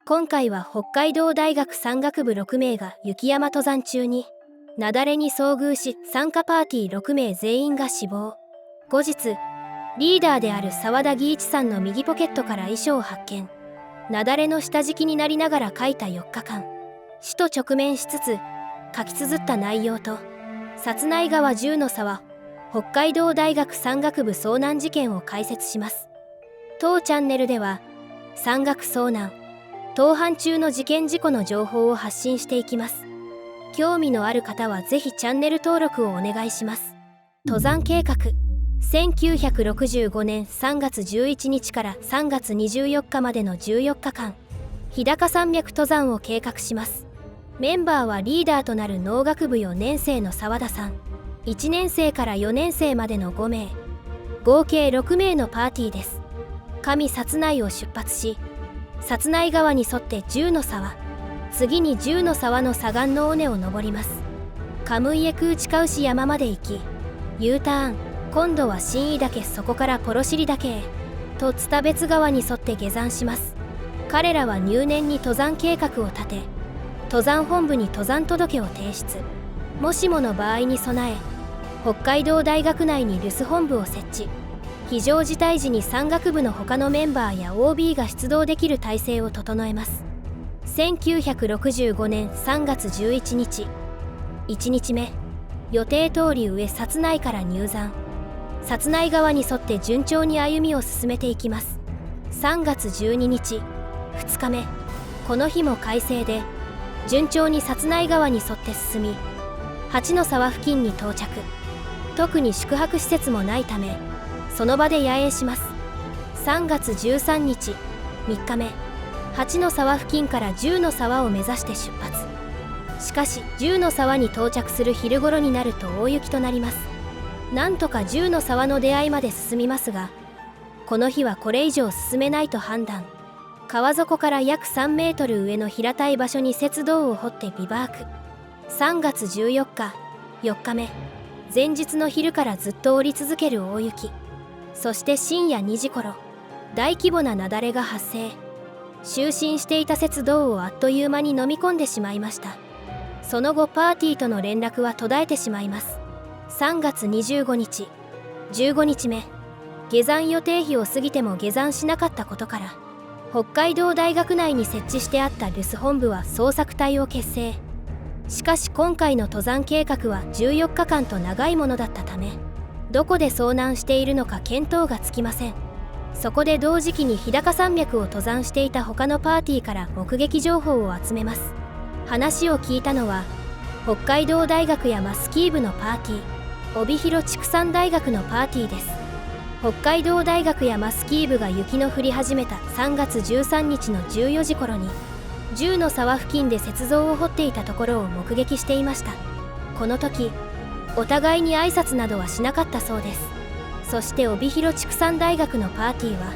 今回は北海道大学山岳部6名が雪山登山中に雪崩に遭遇し、参加パーティー6名全員が死亡。後日リーダーである沢田義一さんの右ポケットから遺書を発見。雪崩の下敷きになりながら書いた4日間、死と直面しつつ書き綴った内容と殺内川10の沢北海道大学山岳部遭難事件を解説します。当チャンネルでは山岳遭難、登攀中の事件事故の情報を発信していきます。興味のある方はぜひチャンネル登録をお願いします。登山計画、1965年3月11日から3月24日までの14日間、日高山脈登山を計画します。メンバーはリーダーとなる農学部4年生の沢田さん、1年生から4年生までの5名、合計6名のパーティーです。上薩内を出発し、薩内川に沿って10の沢、次に10の沢の左岸の尾根を登ります。カムイエク内川市山まで行き、U ターン、今度は新井岳、そこからポロシリ岳へと蔦別川に沿って下山します。彼らは入念に登山計画を立て、登山本部に登山届を提出。もしもの場合に備え、北海道大学内に留守本部を設置。非常事態時に山岳部の他のメンバーや OB が出動できる体制を整えます。1965年3月11日、1日目、予定通り上薩内から入山。薩内川に沿って順調に歩みを進めていきます。3月12日、2日目、この日も快晴で順調に薩内川に沿って進み、8の沢付近に到着。特に宿泊施設もないためその場で野営します。3月13日、3日目、8の沢付近から10の沢を目指して出発。しかし10の沢に到着する昼頃になると大雪となります。なんとか10の沢の出会いまで進みますが、この日はこれ以上進めないと判断。川底から約3メートル上の平たい場所に雪道を掘ってビバーク。3月14日、4日目、前日の昼からずっと降り続ける大雪。そして深夜2時頃、大規模な雪崩が発生。就寝していた雪道をあっという間に飲み込んでしまいました。その後パーティーとの連絡は途絶えてしまいます。3月25日、15日目、下山予定日を過ぎても下山しなかったことから、北海道大学内に設置してあった留守本部は捜索隊を結成。しかし今回の登山計画は14日間と長いものだったため、どこで遭難しているのか見当がつきません。そこで同時期に日高山脈を登山していた他のパーティーから目撃情報を集めます。話を聞いたのは北海道大学山スキー部のパーティー、帯広畜産大学のパーティーです。北海道大学山スキー部が雪の降り始めた3月13日の14時頃に10の沢付近で雪像を掘っていたところを目撃していました。この時お互いに挨拶などはしなかったそうです。そして帯広畜産大学のパーティーは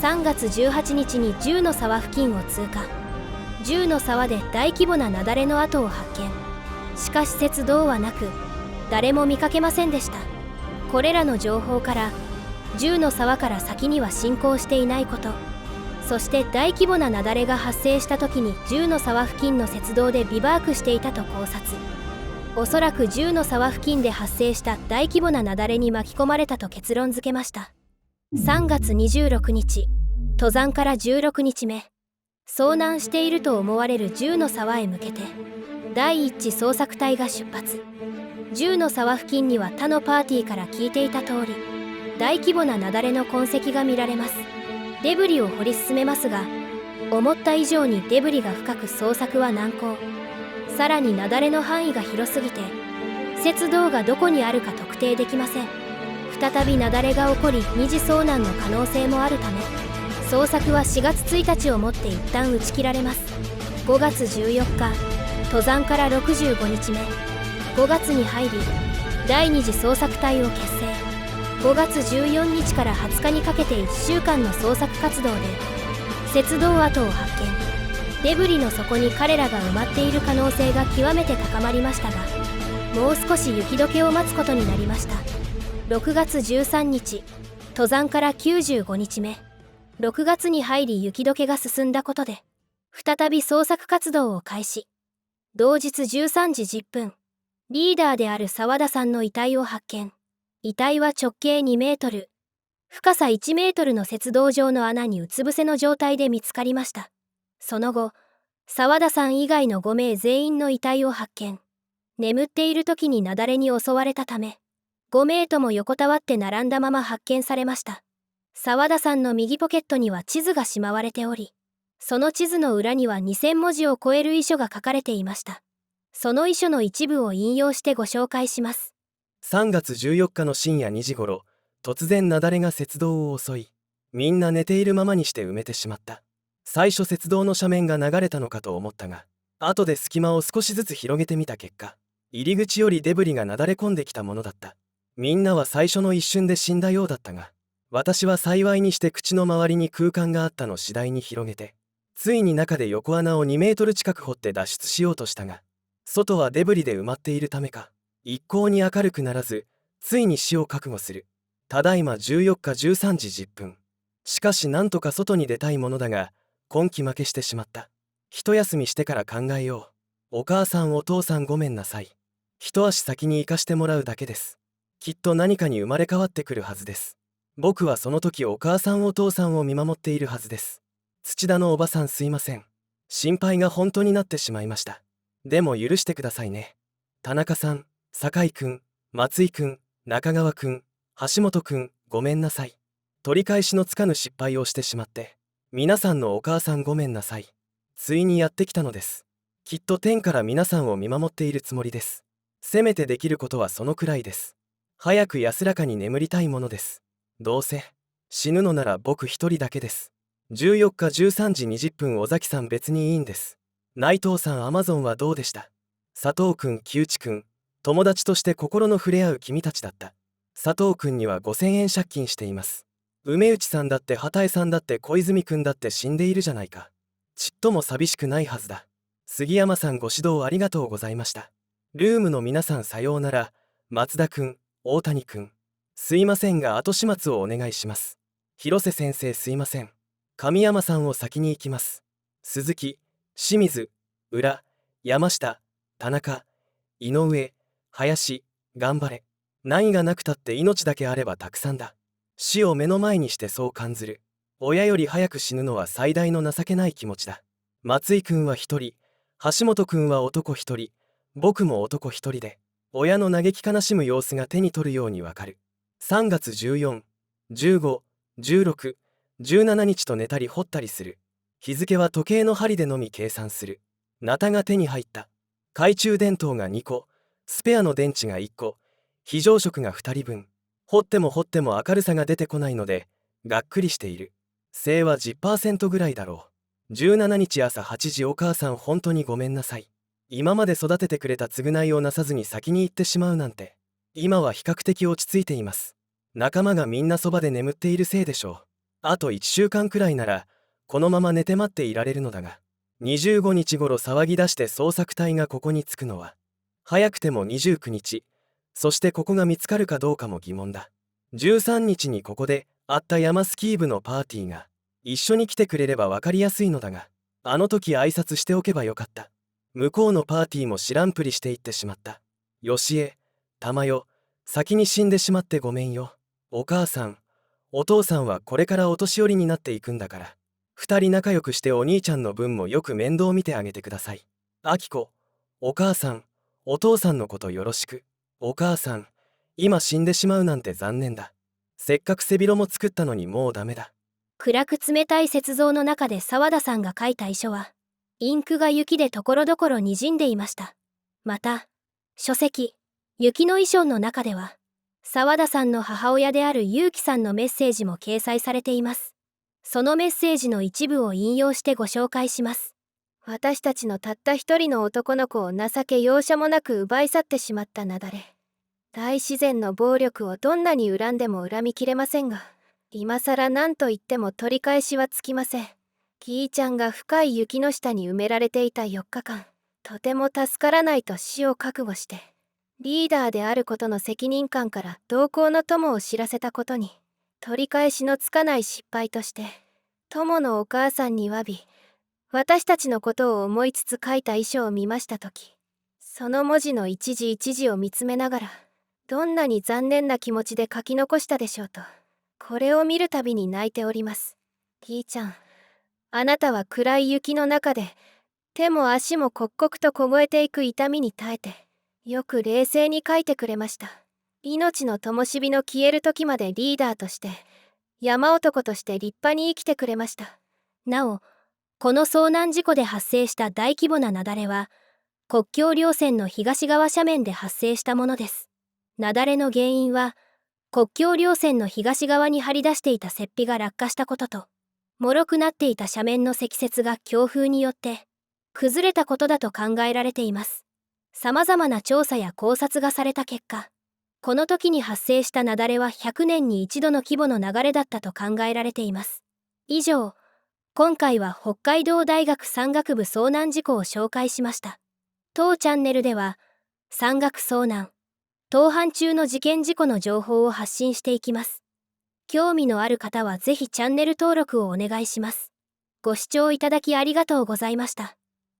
3月18日に10の沢付近を通過。10の沢で大規模な雪崩の跡を発見。しかし雪道はなく誰も見かけませんでした。これらの情報から10の沢から先には進行していないこと、そして大規模な雪崩が発生した時に10の沢付近の雪道でビバークしていたと考察。おそらく10の沢付近で発生した大規模な雪崩に巻き込まれたと結論付けました。3月26日、登山から16日目、遭難していると思われる10の沢へ向けて第一次捜索隊が出発。10の沢付近には他のパーティーから聞いていた通り大規模な雪崩の痕跡が見られます。デブリを掘り進めますが、思った以上にデブリが深く捜索は難航。さらに雪崩の範囲が広すぎて雪道がどこにあるか特定できません。再び雪崩が起こり二次遭難の可能性もあるため、捜索は4月1日をもって一旦打ち切られます。5月14日、登山から65日目、5月に入り第二次捜索隊を結成。5月14日から20日にかけて1週間の捜索活動で雪道跡を発見。デブリの底に彼らが埋まっている可能性が極めて高まりましたが、もう少し雪解けを待つことになりました。6月13日、登山から95日目、6月に入り雪解けが進んだことで再び捜索活動を開始。同日13時10分、リーダーである澤田さんの遺体を発見。遺体は直径2メートル、深さ1メートルの雪道状の穴にうつ伏せの状態で見つかりました。その後、澤田さん以外の5名全員の遺体を発見。眠っている時に雪崩に襲われたため、5名とも横たわって並んだまま発見されました。澤田さんの右ポケットには地図がしまわれており、その地図の裏には2000文字を超える遺書が書かれていました。その遺書の一部を引用してご紹介します。3月14日の深夜2時ごろ、突然雪崩が雪道を襲い、みんな寝ているままにして埋めてしまった。最初雪道の斜面が流れたのかと思ったが、後で隙間を少しずつ広げてみた結果、入り口よりデブリがなだれ込んできたものだった。みんなは最初の一瞬で死んだようだったが、私は幸いにして口の周りに空間があったの次第に広げて、ついに中で横穴を2メートル近く掘って脱出しようとしたが、外はデブリで埋まっているためか、一向に明るくならず、ついに死を覚悟する。ただいま14日13時10分。しかしなんとか外に出たいものだが、今期負けしてしまった。一休みしてから考えよう。お母さんお父さんごめんなさい。一足先に行かしてもらうだけです。きっと何かに生まれ変わってくるはずです。僕はその時お母さんお父さんを見守っているはずです。土田のおばさんすいません。心配が本当になってしまいました。でも許してくださいね。田中さん、酒井くん、松井くん、中川くん、橋本くん、ごめんなさい。取り返しのつかぬ失敗をしてしまって。皆さんのお母さんごめんなさい。ついにやってきたのです。きっと天から皆さんを見守っているつもりです。せめてできることはそのくらいです。早く安らかに眠りたいものです。どうせ死ぬのなら僕一人だけです。14日13時20分尾崎さん別にいいんです。内藤さんアマゾンはどうでした？佐藤くん木内くん、友達として心の触れ合う君たちだった。佐藤くんには5000円借金しています。梅内さんだって畑江さんだって小泉くんだって死んでいるじゃないか。ちっとも寂しくないはずだ。杉山さんご指導ありがとうございました。ルームの皆さんさようなら。松田くん、大谷くん、すいませんが後始末をお願いします。広瀬先生すいません。神山さんを先に行きます。鈴木、清水、浦、山下、田中、井上、林、頑張れ。何がなくたって命だけあればたくさんだ。死を目の前にしてそう感じる。親より早く死ぬのは最大の情けない気持ちだ。松井くんは一人、橋本くんは男一人、僕も男一人で、親の嘆き悲しむ様子が手に取るようにわかる。3月14、15、16、17日と寝たり掘ったりする。日付は時計の針でのみ計算する。ナタが手に入った。懐中電灯が2個、スペアの電池が1個、非常食が2人分。掘っても掘っても明るさが出てこないので、がっくりしている。精は 10% ぐらいだろう。17日朝8時お母さん本当にごめんなさい。今まで育ててくれた償いをなさずに先に行ってしまうなんて。今は比較的落ち着いています。仲間がみんなそばで眠っているせいでしょう。あと1週間くらいなら、このまま寝て待っていられるのだが、25日頃騒ぎ出して捜索隊がここに着くのは、早くても29日、そしてここが見つかるかどうかも疑問だ。13日にここで会った山スキー部のパーティーが、一緒に来てくれれば分かりやすいのだが、あの時挨拶しておけばよかった。向こうのパーティーも知らんぷりしていってしまった。よしえ、たまよ、先に死んでしまってごめんよ。お母さん、お父さんはこれからお年寄りになっていくんだから、二人仲良くしてお兄ちゃんの分もよく面倒見てあげてください。あきこ、お母さん、お父さんのことよろしく。お母さん、今死んでしまうなんて残念だ。せっかく背広も作ったのにもうダメだ。暗く冷たい雪像の中で澤田さんが書いた遺書は、インクが雪でところどころにじんでいました。また、書籍、雪の遺書の中では、澤田さんの母親である結城さんのメッセージも掲載されています。そのメッセージの一部を引用してご紹介します。私たちのたった一人の男の子を情け容赦もなく奪い去ってしまった雪崩。大自然の暴力をどんなに恨んでも恨みきれませんが、今更何と言っても取り返しはつきません。キーちゃんが深い雪の下に埋められていた4日間、とても助からないと死を覚悟して、リーダーであることの責任感から同行の友を知らせたことに、取り返しのつかない失敗として、友のお母さんに詫び、私たちのことを思いつつ書いた遺書を見ましたとき、その文字の一字一字を見つめながら、どんなに残念な気持ちで書き残したでしょうと、これを見るたびに泣いております。リーちゃん、あなたは暗い雪の中で、手も足も刻々と凍えていく痛みに耐えて、よく冷静に書いてくれました。命の灯火の消える時までリーダーとして、山男として立派に生きてくれました。なお、この遭難事故で発生した大規模な雪崩は、国境稜線の東側斜面で発生したものです。雪崩の原因は、国境稜線の東側に張り出していた雪庇が落下したことと、脆くなっていた斜面の積雪が強風によって崩れたことだと考えられています。様々な調査や考察がされた結果、この時に発生した雪崩は100年に一度の規模の流れだったと考えられています。以上、今回は北海道大学山岳部遭難事故を紹介しました。当チャンネルでは、山岳遭難、登攀中の事件事故の情報を発信していきます。興味のある方はぜひチャンネル登録をお願いします。ご視聴いただきありがとうございました。